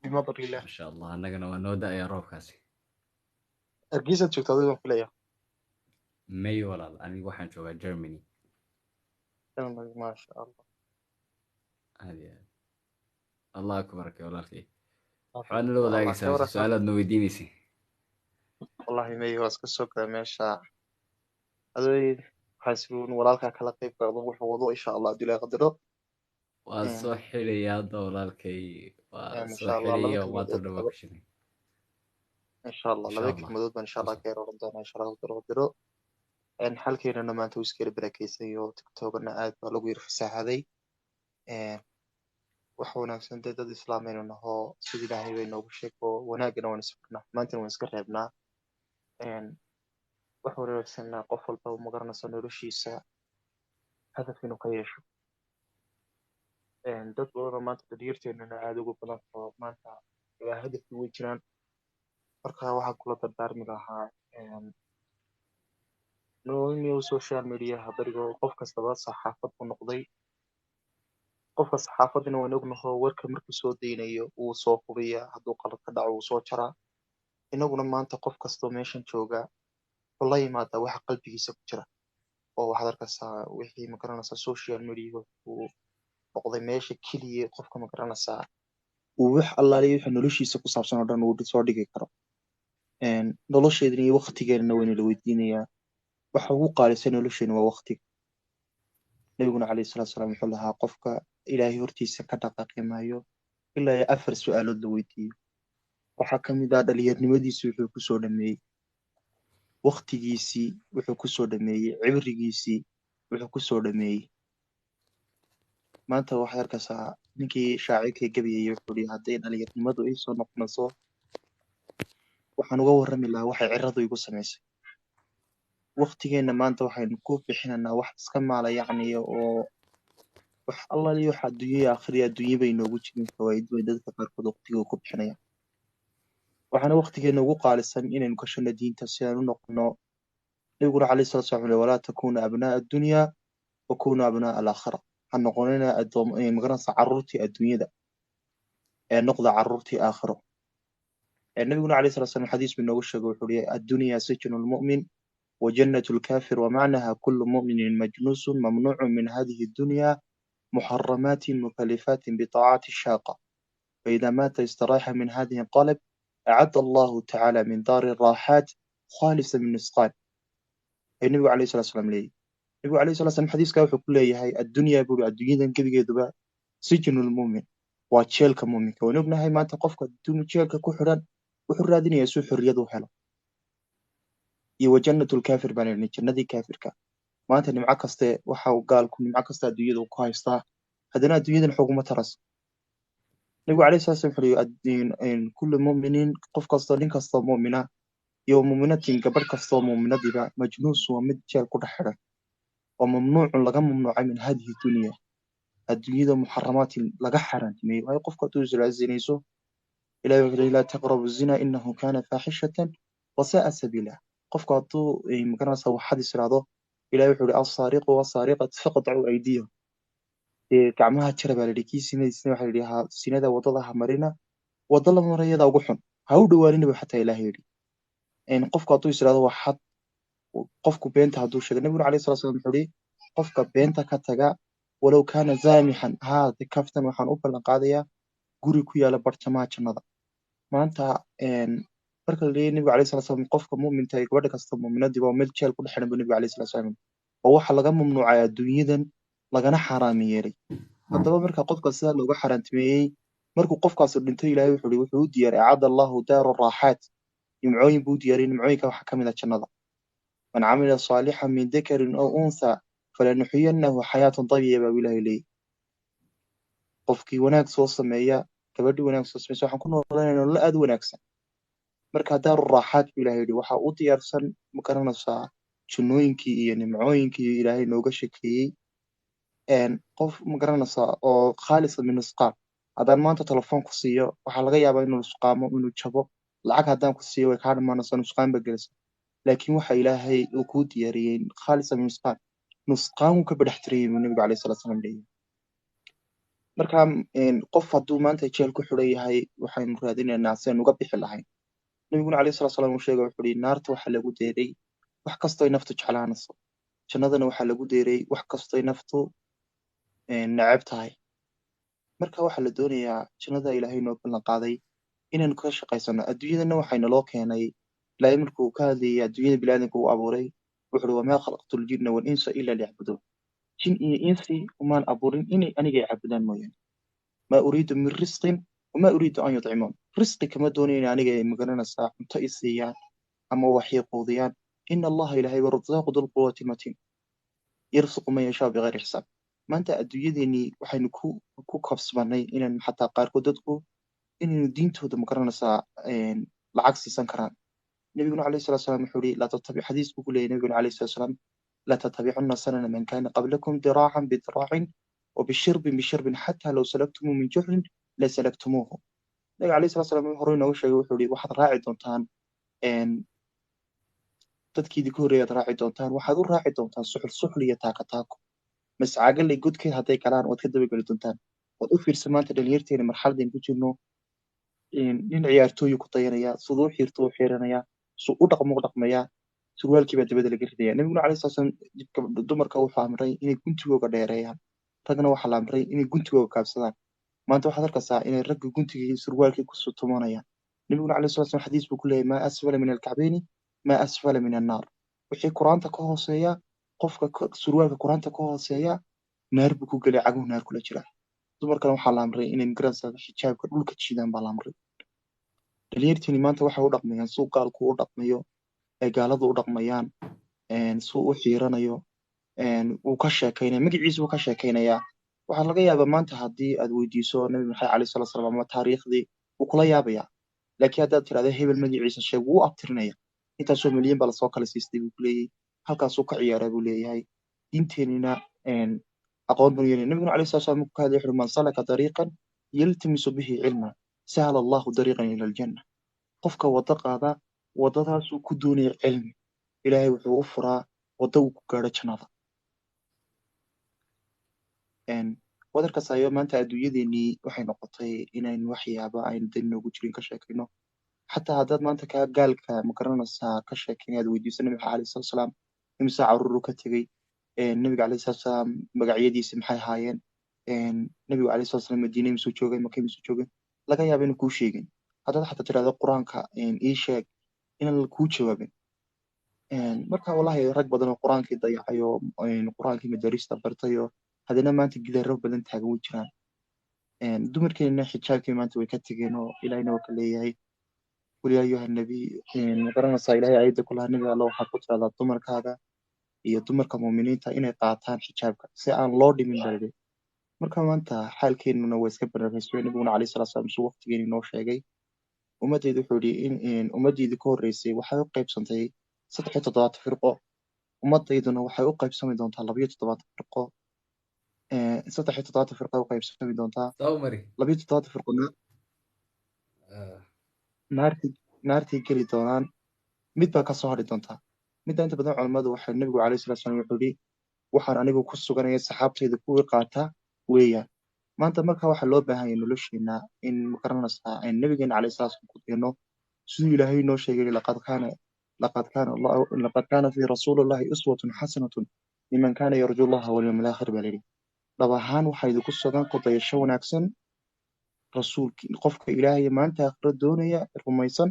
بمطر الله ما شاء الله أنا قلنا ونودا يا روح كاسي أرجيزة شو تضيع في ليا ميور أنا واحد شو جرماني ما شاء الله هذه الله أكبرك والله خير حنا لو ذاك سؤال نويدينيسي والله ما يواسك السوق ماشى هذا حاسبون وراك كلا قيب قرض وضوء إن شاء الله دي لا قدره وصحي يا دولاركي وصحي وما تدرك شنو insha allah insha laba allah kelmadood baan insha allah ka yar oran doonaa insha allah diro xalkeenana maanta wuu iska yara barakeysan oo tiktokna aad baa lagu yara fasaahaday waxa wanaagsan dee dad islaamaynu naho sida ilaahay bay noogu sheego wanaagana waan isfarnaa maantana waan iska reebnaa waxa wanaagsanaa qof walba u magaranaysa noloshiisa hadaf inuu ka yeesho dad badanoo maanta dhalinyarteenana aada ugu badan oo maanta ilaa hadafki way jiraan marka waxaan kula dardaarmi lahaa new social mediaha berigo qof kastaba saxaafad buu noqday qofka saxaafadina waan ognaho warka markuu soo daynayo wuu soo hubiyaa hadduu qalad ka dhaco wuu soo jaraa inaguna maanta qof kastoo meeshan jooga wuxuu la yimaadaa waxa qalbigiisa ku jira oo waxaad arkaysaa wixii magaranaysaa social media uu noqday meesha keliya qofka magaranaysaa uu wax allaaliya wixii noloshiisa ku saabsan oo dhan uu soo dhigi karo nolosheedana iyo waqtigeedana wayna la weydiinayaa waxa ugu qaalisan nolosheena waa waqtiga nabiguna calayhi salaatu salaam wuxuu lahaa qofka ilaahay hortiisa ka dhaqaaqi maayo ilaa iyo 4 su'aalood la weydiiyo waxaa ka mid ah dhalinyarnimadiisii wuxuu ku soo dhameeyey waqtigiisii wuxuu ku soo dhameeyey cibrigiisii wuxuu ku soo dhameeyey maanta waxaad arkaysaa ninkii shaacirkii gabayay wuxuu yidhi hadday dhalinyarnimadu ii soo noqonayso waxaan uga warrami lahaa waxay ciradu igu samaysay waqtigeenna maanta waxaynu ku bixinaynaa wax iska maala yacniya oo wax allaaliyo wax adduunyo iyo aakhiri adduunye bay noogu jirin fawaa'id bay dadka qaarkood waqtiga ku bixinayaan waxaana waqtigeena ugu qaalisan inaynu gashano diinta si aan u noqono nabiguna calayhi salaatu salaam wuxuu yidhi walaa takuunu abnaa'a addunya wakunuu abnaa'a alaakhira ha noqonina magaranaysa carruurtii adduunyada ee noqda carruurtii aakhiro nabiguna calayhi salaatu salaam xadiis buu inoogu sheegay wuxuu yidhi addunya sijnu lmu'min وجنة الكافر ومعناها كل مؤمن مجنوس ممنوع من هذه الدنيا محرمات مكلفات بطاعات الشاقة فإذا مات استراح من هذه القلب أعد الله تعالى من دار الراحات خالصا من نسقان النبي عليه الصلاة والسلام ليه النبي عليه الصلاة والسلام حديث كاوحو كله هاي الدنيا يقول الدنيا كذي كذا سجن المؤمن وتشيلك مؤمن ونبنا هاي ما تقفك الدنيا تشيلك كحران وحرادين يسوع حريته حلو iyo wajannatul kaafir baan idhi jannadii kaafirka maanta nimco kaste waxa uu gaalku nimco kasta adduunyada ku haystaa haddana adduunyadan xoguma taras nabigu calayhi salaatu salaam wuxuu yidhi kullu mu'miniin qof kastoo nin kastoo mu'mina iyo mu'minatin gabadh kastoo mu'minadiba majnuus waa mid jeel ku dhex xidhan oo mamnuucun laga mamnuucay min hadihi dunya adduunyada muxaramaatin laga xaaraantimeeyey waayo qofka hadduu islaazinayso ilahi wuxuu yidhi laa taqrabu zina inahu kana faaxishatan wasa'a sabiila qofku hadduu magaranaysa waxaad israado ilahi wuxuu yidhi alsaariqu wasaariqatu faqtacuu aydiyahum gacmaha jara baa layidhi kii sinadiisna waxaa layidhi sinada waddada ha marina waddo la marayada ugu xun ha u dhowaaninba buu xataa ilaah yidhi qofku hadduu israado waxaad qofku beenta hadduu sheego nabiguna calayhi salatu salaam wuxuu yidhi qofka beenta ka taga walow kaana zaamixan haade kaftan waxaan u ballan qaadayaa guri ku yaala bartamaha jannada maanta marka la leeyahay nabiga calayhi salatu salaam qofka mu'minta iyo gabadha kasta mu'minadii waa meel jeel ku dhex xiran buu nabiga calayhi salatu salaam oo waxa laga mamnuucay adduunyadan lagana xaraami yeelay haddaba marka qofka sidaa looga xaaraantimeeyey markuu qofkaasi dhintay ilaahay wuxuu u diyaariyay acada allahu daara raaxaat nimcooyin buu u diyaariyay nimcooyinka waxaa ka mid ah jannada man camila saalixan min dakarin aw untha falanuxyiyannahu xayaatan tayiba buu ilaahay leeyahy qofkii wanaag soo sameeya gabadhii wanaag soo samaysa waxaan ku noolaynaa nolol aad u wanaagsan marka daaru raaxaat buu ilaahay yidhi waxaa u diyaarsan ma garanaysaa jannooyinkii iyo nimcooyinkii ilaahay nooga shekeeyey qof ma garanaysaa oo khaalisa min nusqaan haddaan maanta telefoon ku siiyo waxaa laga yaabaa inuu nusqaamo inuu jabo lacag haddaan ku siiyo way kaa dhamaanaysaa nusqaan ba gelaysa laakiin waxa ilaahay uu kuu diyaariyey khaalisa min nusqaan nusqaan wuu ka badhex tirayay buu nabiga calayhi salatu salaam leeyahay marka qof hadduu maanta jeel ku xidhan yahay waxaynu raadinaynaa si aan uga bixi lahayn nabiguna calayhi salatu salaam uu sheegay wuxuu yidhi naarta waxaa lagu deeray wax kastoy naftu jeclaanayso jannadana waxaa lagu deeray wax kastoy naftu neceb tahay marka waxaa la doonayaa jannada ilaahay noo ballan qaaday inaynu ka shaqaysano adduunyadana waxaa naloo keenay ilaahay markuu ka hadlayay adduunyada biniaadanka uu abuuray wuxuu uhi wamaa khalaqtu ljinna walinsa ila liyacbuduun jin iyo insi umaan abuurin inay aniga caabudaan mooyaane maa uriidu min risqin wamaa uriidu an yudcimuun risqi kama doonayna aniga ay magaranaysaa cunto i siiyaan ama wax ii quudiyaan ina allaha ilaahay warzaaqu dulquwati matiin yarsuqu man yashaa bigayri xisaab maanta adduunyadeennii waxaynu ku kabsbanay inaan xataa qaarkood dadku inaynu diintooda magaranaysaa lacag siisan karaan nabiguna calayhi salatu salaam wuxuu yihi laa tattabic xadiis buu ku leeyahy nabiguna calayhi salatu salaam laa tattabicunna sanana man kaana qablakum diraacan bidiraacin وبشرب بشرب حتى لو سلكتموه من جحر لسلكتموه nabiga calayhi salatu salaam hore inooga sheegay wuxuu yihi waxaad raaci doontaan dadkiidii ka horreeyaad raaci doontaan waxaad u raaci doontaan suxul suxul iyo taako taako mascaagale godkeed hadday galaan waad ka dabageli doontaan waad u fiirsan maanta dhalinyarteena marxaladeen ku jirno nin ciyaartooyu ku dayanaya siduu u xiirto u xiiranayaa suu u dhaqmo u dhaqmayaa surwaalkii baa dabada laga ridaya nabiguna calayhi salatu salaam dumarka wuxuu amray inay guntigooga dheereeyaan ragna waxaa la amray inay guntigooga kaabsadaan maanta waxaad arkaysaa inay ragga guntigii surwaalkii kusoo tumanayaan nabiguna calayhi salatu salaam xadiis buu ku leeyahay maa asfala min alkacbayni maa asfala min annaar wixii quraanta ka hooseeya qofka surwaalka quraanta ka hooseeya naar buu ku gelay caguhu naar kula jira dumarkana waxaa la amray inay magaranaysaa xijaabka dhulka jiidaan baa la amray dhalinyartiini maanta waxay u dhaqmayaan suu gaalku u dhaqmayo ay gaaladu u dhaqmayaan suu u xiiranayo wuu ka sheekaynaya magaciisa wuu ka sheekaynayaa waxaa laga yaabaa maanta haddii aad weydiiso nabi maxamed calayhi salatu salaam ama taariikhdii wuu kula yaabayaa laakiin haddaad tirahda hebel magaciisa sheeg wuu abtirinaya intaasoo milyan baa lasoo kala siistay buu kuleeyahay halkaasuu ka ciyaaraa buu leeyahay diinteenina aqoon buu yeelay nabiguna calayhi salatu salaam ka hadlay wuxuu man salaka dariiqan yaltamisu bihi cilman sahala allahu dariiqan ila aljanna qofka waddo qaada waddadaasuu ku doonaya cilmi ilaahay wuxuu u furaa waddo uu ku gaadho jannada wadarkaas ayo maanta adduunyadeennii waxay noqotay inaynu waxyaaba aynu dan noogu jirin ka sheekayno xataa haddaad maanta kaa gaalka magaranaysaa ka sheekayn aad weydiiso nabiga calayhi salatu salaam imisa carruuru ka tegey nabiga calayhi salatu salaam magacyadiisi maxay ahaayeen nabiga calayhi salatu salaam madiina imisuu joogay maka imisuu joogay laga yaaba inuu kuu sheegin haddaad xataa tirahdo qur-aanka ii sheeg inaan kuu jawaabin marka wallahi rag badan oo qur-aankii dayacay oo qur-aankii madarista bartayo haddana maanta gidaaro badan taagan way jiraan dumarkeenna xijaabkii maanta way ka tegeen oo ilaahina waa ka leeyahay qul yaa ayuha nabiy magaranaysaa ilaahay aayadda ku lahaa nabiga alla waxaad ku tirahdaa dumarkaaga iyo dumarka muuminiinta inay qaataan xijaabka si aan loo dhimin balde marka maanta xaalkeennuna waa iska baraarayso nabiguna calayhi salatu salaam suu waqtigeeni noo sheegay ummaddeedu wuxuu yidhi in ummaddeedii ka horreysay waxay u qaybsantay 37 firqo ummaddayduna waxay u qaybsami doontaa 27 firqo 37 firqo u qaybsami doontaa Sawmari. 27 firqona Ah, naartay geli doonaan mid baa ka soo hadhi doontaa midda inta badan culammadu waxay nabigu calayhi salatu salaam wuxuu yidhi waxaan anigu ku suganaya saxaabtayda kuwii qaata weeyaan maanta marka waxaa loo baahan yahay nolosheena in magaranaysaa in nabigeena calayhi salatu salaam ku dayno siduu ilaahay noo sheegay laqad kaana fi rasuulillahi uswatun xasanatun liman kaana yarju llaha walyawma alaakhir baa layidhi dhab ahaan waxaa idinku sugan ku dayasho wanaagsan rasuulkii qofka ilaahay maanta aakhiro doonaya rumaysan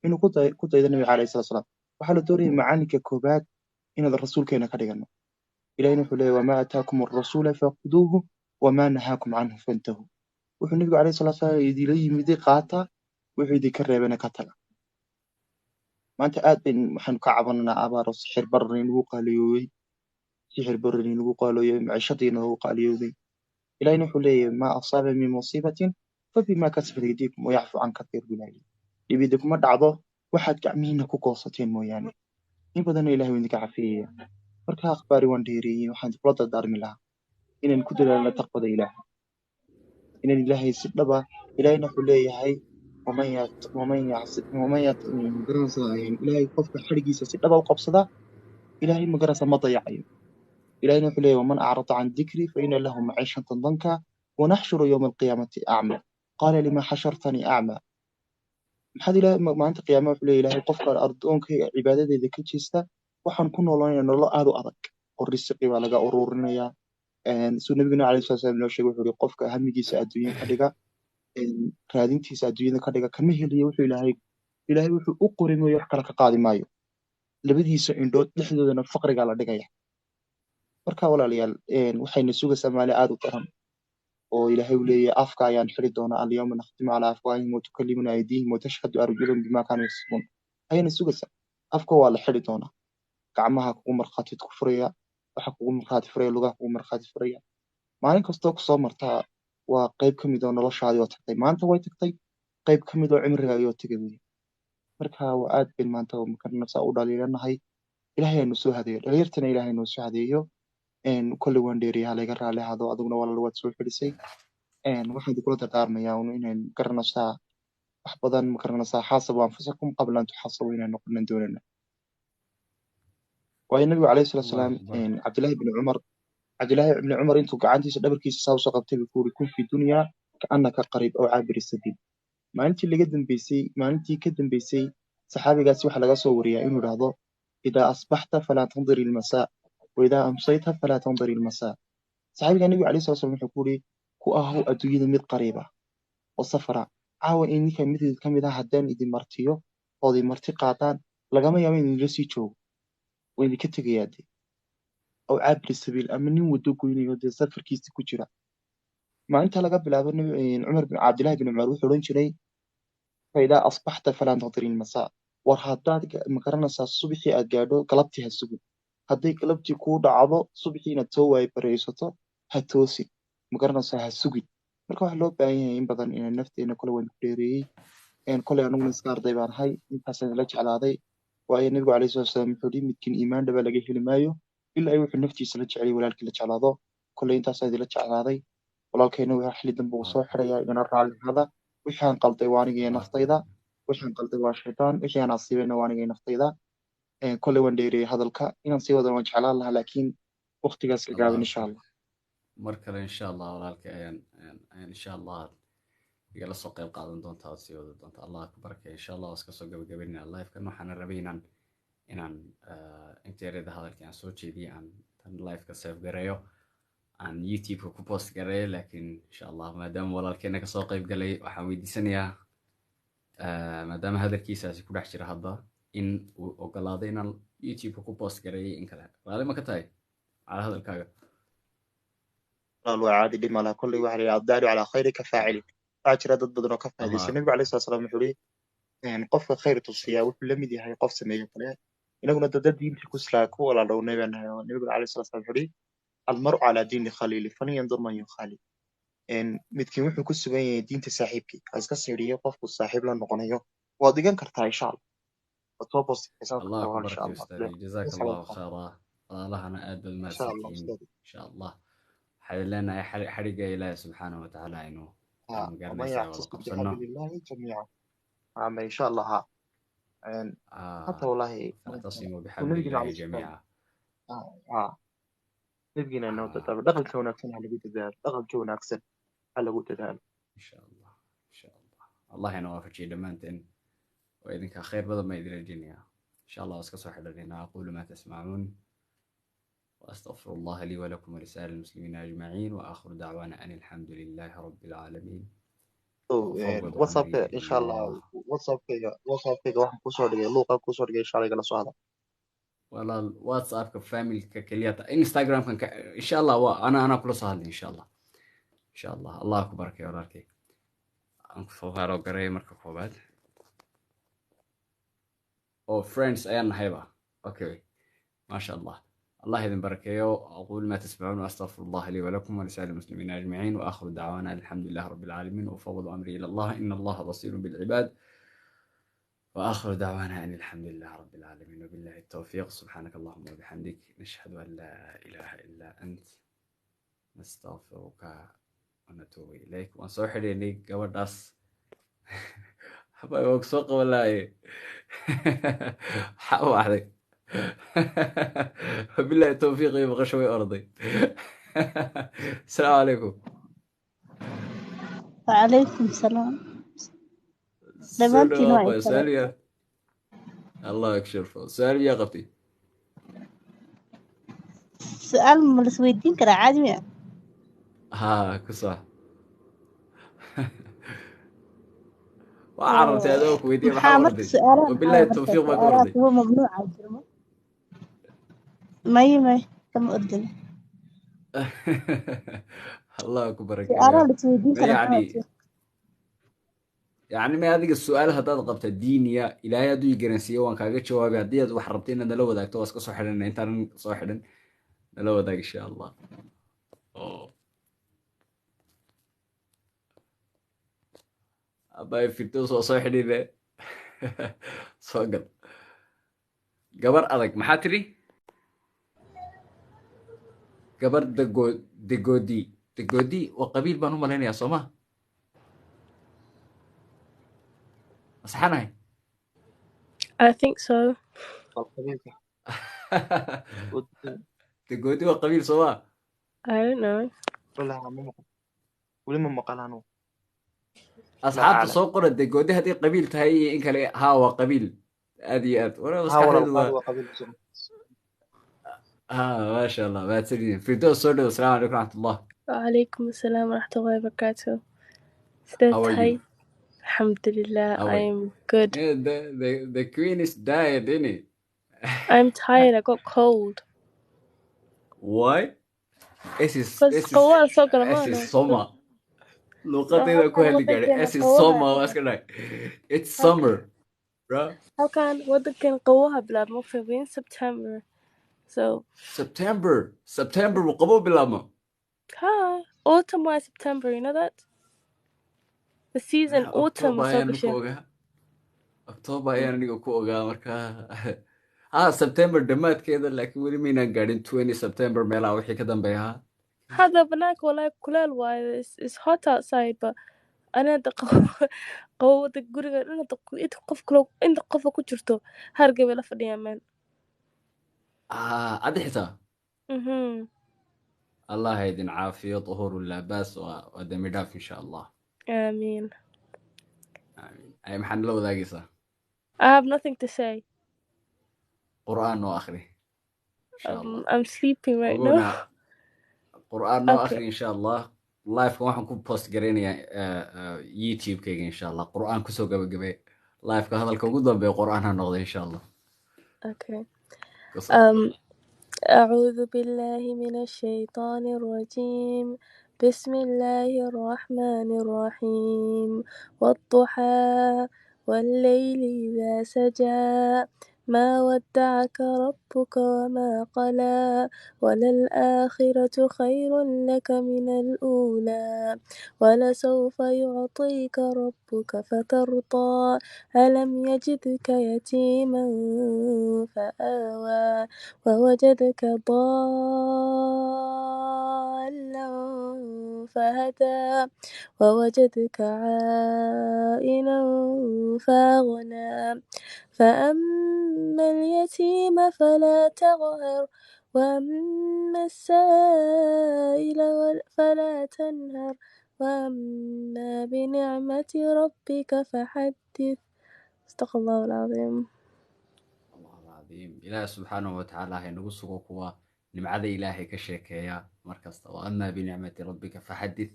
inuu ku daydo nabiga calayhi salatu salaam waxaa la doonaya macalinka koobaad inaad rasuulkeena ka dhigano ilahina wuxuu leeyahy wamaa ataakum arrasuula faquduuhu wamaa nahaakum canhu fantahu wuxuu nabigu calayhi salatu salaam idila yimiday qaata wuxuu idinka reebana ka taga maanta aad bayn waxaanu ka cabananaa abaaro sixir barri nagu qaaliyoobay maciishadii nagu qaaliyooday ilahina wuxuu leeyahay maa asaaba min musiibatin fabima kasabat aydiikum wayacfu can katiir bilaahi dhibida kuma dhacdo waxaad gacmihiina ku goosateen mooyaane in badanna ilahay waa idinka cafiyaya marka akhbaari waan dheereeyey waxaan kula dardaarmi lahaa inaan ku dadaalno taqwada ilaahay inaan ilaahay si dhaba ilahina wuxuu leeyahay ilaahay qofka xadhigiisa si dhaba u qabsada ilaahay magarasa ma dayacayo ilahina wuxuu leeyahay waman acrada can dikri faina lahu maciishatan danka wanaxshuru yowma alqiyaamati acma qaala lima xashartanii acma maxaad ilaahay maalinta qiyaama wuxuu leeyahay ilaahay qofka addoonkayga cibaadadeeda ka jeesta waxaan ku noolaynaya nolol aad u adag oo risqi baa laga ururinayaa suu nabiguna calayhi salatu salaam inoo sheegay wuxuu yihi qofka hamigiisa adduunya ka dhiga raadintiisa adduunyada ka dhiga kama heliyo wuxuu ilaahay wuxuu u qori mooyo wax kale ka qaadi maayo labadiisa indhood dhexdoodana faqrigaa la dhigaya marka walaalayaal waxayna sugaysaa maali aad u daran oo ilaahay uu leeyahay afka ayaan xiri doonaa alyawma nakhtimu calaa afwaahihim watukallimuna aydiihim watashhadu arjuluhum bimaa kaanuu yaksibuun ayayna sugaysaa afka waa la xiri doonaa gacmaha kugu markhaati ku furaya waxa kugu markhaati furaya lugaha kugu markhaati furaya maalin kastoo kusoo martaa waa qayb ka mid oo noloshaadii oo tagtay maanta way tagtay qayb ka mid oo cimrigaagii oo tegay wey marka waa aad bayn maanta oo makarnasa u dhaliilanahay ilaahay aanu soo hadeeyo dhalinyartana ilaahay noo soo hadeeyo kolley waan dheeriya halayga raali ahado adiguna walaal waad soo xidhisay waxaan kula dardaarmayaa inayn garanaysaa wax badan makarnaysaa xaasabu anfusakum qabla an tuxaasabu inaan noqonan doonana waayo nabigu calayhi salatu الله salaam أكبر cabdilaahi ibni cumar intuu gacantiisa dhabarkiisa saa usoo qabtay buu ku yuri kun fi dunyaa kaannaka qariib aw caabiri sabiil maalintii ka dambeysay saxaabigaasi waxaa laga soo wariyaa inuu idhaahdo idaa asbaxta falaa tandiri ilmasaa waidaa amsayta falaa tandiri ilmasaa saxaabiga nabigu calayhi salatu salaam wuxuu ku yiri ku ahow adduunyada mid qariib ah oo safara caawa idinka midid ka mid ah haddaan idin martiyo ood i marti qaadaan lagama yaabo in idinla sii joogo waa idinka tegayaa dee aw caabiri sabiil ama nin wado goynayo dee safarkiisi ku jira maalinta laga bilaabo cabdillahi bin cumar wuxuu odhan jiray faidaa asbaxta falaa taqdiri ilmasaa war haddaad magaranaysaa subaxii aad gaadho galabtii ha sugin hadday galabtii kuu dhacdo subaxii inaad soo waayo baraysato ha toosin magaranaysaa ha sugin marka waxaa loo baahan yahay in badan inaan nafteena kole waan ku dheereeyey koley anuguna iska arday baan ahay intaasaan la jeclaaday waayo nabigu calayhi salatu wasalaam wuxuu yidhi midkiin iimaan dhaba laga heli maayo ilaa ay wuxuu naftiisa la jeceliy walaalkii la jeclaado koley intaasaan idinla jeclaaday walaalkayna waa xilli dambe uu soo xidhayaa igana raalli ahada wixii aan qalday waa aniga iyo naftayda wixii aan qalday waa shaytaan wixii aan asiibayna waa aniga iyo naftayda koley waan dheereeyey hadalka inaan sii wadan waan jeclaan lahaa laakiin waqtigaas ka gaaban الله insha أكبر allah مركل إن شاء الله ولالك إن شاء الله يلا سوق قيب قادم دون تاسي ودون دون الله أكبر إن شاء الله واسك سوق قبلنا الله يفكرنا حنا ربينا إن أنت يريد هذا الكلام سوتشي دي عن لايف كسيف قريو عن يوتيوب وكوبوست قريو لكن إن شاء الله ما دام ولالك إنك سوق قيب قلي وحاول دي سنيا ما دام هذا الكيس أسي كل حشر هذا إن وقلادين يوتيوب وكوبوست قريو إن كلا غالي ما كتاي على هذا الكاغا walaal waa caadi dhib malaha kolley waxa la yidhi addaalu calaa khayri ka faacilin waxaa jira dad badan oo ka faa'iidaysta الله nabigu calayhi salatu salaam wuxuu yidhi qofka khayr tusiyaa wuxuu la mid yahay qof sameeyo kale inaguna dad diinta ku silaa ku walaalownay baan nahay oo nabigu calayhi salatu salaam wuxuu yidhi almaru calaa diini khaliili falyandur man yukhalil midkiin wuxuu ku sugan yahay diinta saaxiibkii ha iska siiriyo qofku saaxiib la noqonayo waad dhigan kartaa insha allah waad soo boostikaysan الله kartaa walaal أكبر insha يا allah أستاذي جزاك الله خيرا الله أنا أدب ما insha allah سكين ustaadi إن شاء الله حلنا حرقة إله سبحانه وتعالى إنه waman قرنيسا ولا yactasim قبصنا bixablillahi jamiican ama insha allah ha حتى والله فاعتصموا بحبل ونبينا الله عليه السلام جميعا نبينا إنه تتابع دخل كون أكسن على جود ذال دخل كون أكسن على جود ذال إن شاء الله إن شاء الله الله ينوفق شيء لما أنت وإذن كان خير بدل ما يدري الدنيا إن شاء الله أسكت صحيح لنا أقول ما تسمعون وأستغفر الله لي ولكم ولسائر المسلمين أجمعين وآخر دعوانا أن الحمد لله رب العالمين وأفوض واتساب أمري إن إلى شاء الله الله واتساب كيga waxaan kusoo dhigay luuqa kusoo dhigay insha Allah igala soo hada والله الواتساب كفاميلي ككليات انستغرام كان ان شاء الله انا كل صهل ان شاء الله ان شاء الله الله اكبر يا ولالكي انك فوهارو غري marka koobaad او فريندز ايان هيبه اوكي ما شاء الله الله يذن بركيه اقول ما تسمعون واستغفر الله لي ولكم ولسائر المسلمين اجمعين واخر دعوانا الحمد لله رب العالمين وفوض امري الى الله ان الله بصير بالعباد وآخر دعوانا أن الحمد لله رب العالمين وبالله التوفيق سبحانك اللهم وبحمدك نشهد أن لا إله إلا أنت نستغفرك ونتوب إليك ونصوح إليك قبل داس حبايبك سوق ولا إيه حق واحدة وبالله التوفيق يبغى شوي أرضي السلام عليكم وعليكم السلام دمانتين سلام وعي سلام سالية الله يكشف سالية قبتي سؤال ملس ويدين كرا عادي ميا ها كصح وعرفت هذوك ويدي محامد بحاول سؤالات وبالله التوفيق ما سؤالات قردي هو ممنوع على الجرم ماي كم أردن الله أكبر سؤال كده. لسويدين ما كرا يعني ما هذيك السؤال هذا قبت الدينية إلى يدو يجرنسيه وان كاجا جوابي هدي أدو حربتين أنا لو ذاك تواسك صحرن إنت صحرن لو ذاك إن شاء الله. أوه أبا في توس صحرني ذا صقل قبر أذك محاتري قبر دقودي وقبيل بانو ملين يا صوما أصحنا I think so. القبيلة دقودي وقبيل صوما I don't know. ولا ولما مقالانو لا أصحاب أعلم. تصور الدقودي هذه قبيل تهي إنك ها وقبيل هذه وأنا بس هاولا كحد وقالوا قبيلة زمان. ما شاء الله ما تسلين في دوس سوري والسلام عليكم ورحمة الله. وعليكم السلام ورحمة الله وبركاته. Sideed How are tahay? you? Alhamdulillah, How I are you? am good. Yeah, the queen is died, isn't it? I'm tired, I got cold. Why? This بس قوار فوق is المانا. summer. لغتي How ذا can كوهلي ودك قال أنا this is قوها؟ summer واسكنا. It's How can summer, bro. ودك أنا قوها بلا موفرين September. So, September وقبل بلامه. autumn was September, you know that? The season autumn أكتوبر أيام سوقشة. نكوجا. أكتوبر أيام نكوجا مركا. سبتمبر دمات كده لكن ولي مين قاعدين 20 سبتمبر ميلا وحي كده بيها. هذا بناك ولا كلال واي it's hot outside but أنا قوة الجوري أنا إنت قف كلو إنت قف كجرتو هرجع بلا فدي أمان. عاد حسا. Mhm. الله يدين عافية طهور ولا باس ودم داف إن شاء الله. آمين. آمين. أي محن لو ذا قصة. I have nothing to say. قرآن وآخره إن شاء الله. I'm sleeping right now. وقونا قرآن وآخره Okay. إن شاء الله. لايف كمان حنكون بوست قريني يوتيوب كي إن شاء الله. قرآن كسو قبل لايف كهذا الكوجود بقرآن هنقضي إن شاء الله. Okay. قصة. أعوذ بالله من الشيطان الرجيم. بسم الله الرحمن الرحيم. والضحى والليل إذا سجى ما ودعك ربك وما قلى وللآخرة خير لك من الأولى ولسوف يعطيك ربك فترضى ألم يجدك يتيما فآوى ووجدك ضالا فهدى ووجدك عائلا فأغنى فأما اليتيم فلا تقهر وأما السائل فلا تنهر وأما بنعمة ربك فحدث. صدق الله العظيم. الله العظيم. إله سبحانه وتعالى هي نقصه قوة نمعذ إلهي كشيكيا مركز. وأما بنعمة ربك فحدث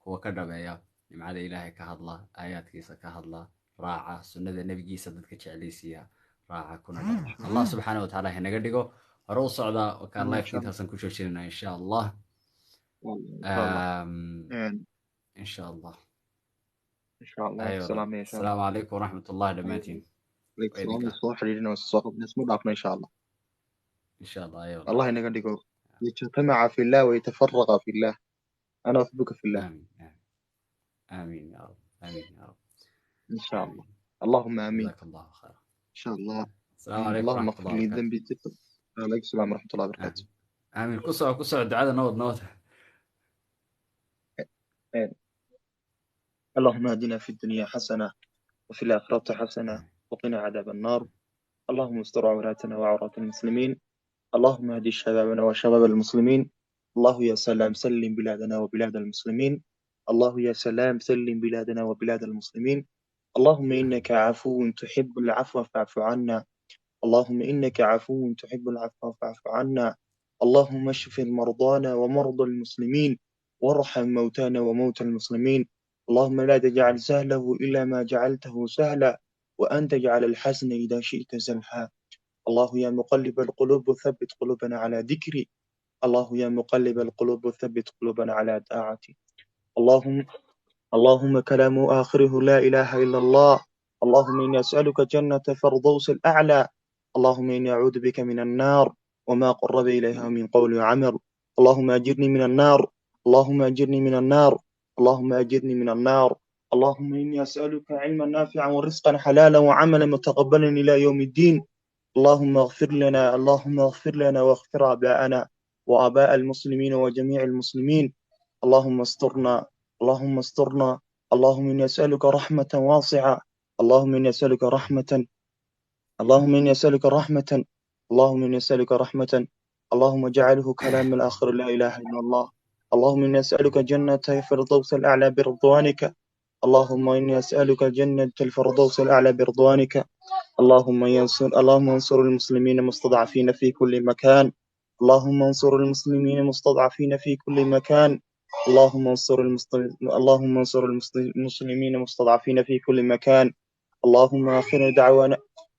هو كذا نمعذ إلهي كهضله آيات كيسة كهضله راعة سنة النبي جيسة ضدك تعليسية راعة كنا الله سبحانه وتعالى هنا قدقه روح صعدة وكان لايف كنت هسن كل شيء إن شاء الله. إن شاء الله. إن شاء الله. أيوة. السلام عليكم. السلام عليكم ورحمة الله دماتين. عليكم السلام الصباح حريرنا والصباح نسمع دعفنا إن شاء الله. إن شاء الله. أيوة. الله ينقدقه يجتمع في الله ويتفرق في الله. أنا أحبك في الله. آمين. آمين يا رب. آمين يا رب. إن شاء الله. اللهم آمين. جزاك الله خير. إن شاء الله. السلام عليكم اللهم ورحمة اغفر الله لي وبركاته. ذنبي عليكم السلام ورحمة الله وبركاته. آمين. كسر دعاء نوض. اللهم اهدنا في الدنيا حسنة وفي الآخرة حسنة وقنا عذاب النار. اللهم استر عوراتنا وعورات المسلمين. اللهم اهدي شبابنا وشباب المسلمين. الله يا سلام سلم بلادنا وبلاد المسلمين. الله يا سلام سلم بلادنا وبلاد المسلمين. اللهم إنك عفو تحب العفو فاعف عنا. اللهم إنك عفو تحب العفو فاعف عنا. اللهم اشف مرضانا ومرضى المسلمين وارحم موتانا وموتى المسلمين. اللهم لا تجعل سهله إلا ما جعلته سهلا وأن تجعل الحزن إذا شئت زلها. الله يا مقلب القلوب ثبت قلوبنا على ذكري. الله يا مقلب القلوب ثبت قلوبنا على طاعتك. اللهم كلام آخره لا إله إلا الله. اللهم إني أسألك جنة فردوس الأعلى. اللهم إني أعوذ بك من النار وما قرب إليها من قول وعمل. اللهم أجرني من النار. اللهم أجرني من النار. اللهم أجرني من النار. اللهم إني أسألك علما نافعا ورزقا حلالا وعملا متقبلا إلى يوم الدين. اللهم اغفر لنا. اللهم اغفر لنا واغفر آباءنا وآباء المسلمين وجميع المسلمين. اللهم استرنا. اللهم استرنا. اللهم إني أسألك رحمة واسعة. اللهم إني أسألك رحمة. اللهم إني أسألك رحمة. اللهم إني أسألك رحمة. اللهم اجعله كلام الآخر لا إله إلا الله. اللهم إني أسألك جنة الفردوس الأعلى برضوانك. اللهم إني أسألك جنة الفردوس الأعلى برضوانك. اللهم انصر المسلمين المستضعفين في كل مكان. اللهم انصر المسلمين المستضعفين في كل مكان. اللهم انصر المسلمين المستضعفين في كل مكان. اللهم آخر دعوانا.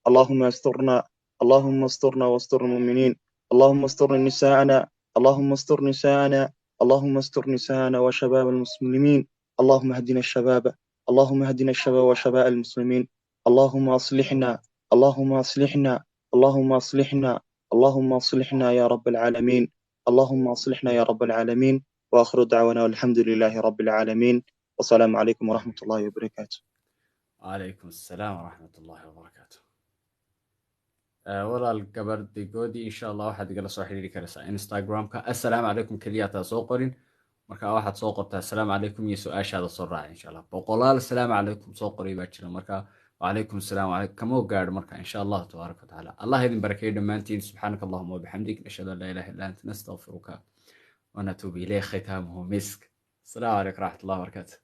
اللهم استرنا. اللهم استرنا واستر المؤمنين. اللهم استر نساءنا. اللهم استر نساءنا. اللهم استر نساءنا وشباب المسلمين. اللهم اهدنا الشباب. اللهم اهدنا الشباب وشباب المسلمين. اللهم أصلحنا. اللهم أصلحنا. اللهم أصلحنا. اللهم أصلحنا يا رب العالمين. اللهم أصلحنا يا رب العالمين. وآخر دعوانا والحمد لله رب العالمين. والسلام عليكم ورحمة الله وبركاته. وعليكم السلام ورحمة الله وبركاته. walaal gabardhigoodii insha allah waxaad igala soo xiriiri karaysaa instagramka assalaamu calaykum keliya taa soo qorin marka waxaad soo qortaa assalaamu calaykum iyo su-aashaada soo raaca insha allah boqolaal assalaamu calaykum soo qoray baa jira marka wacalaykum asalaam calaykum kama gaadho marka insha allah tabaaraka watacaala allah idin barakeeyo dhammaantiin subxaanaka allahuma wabixamdik nashhadu an laa ilaha illa anta nastaqfiruka wanatuubu ilayk khitaamuhu misk assalaamu calaykum waraxmatullahi wabarakaatu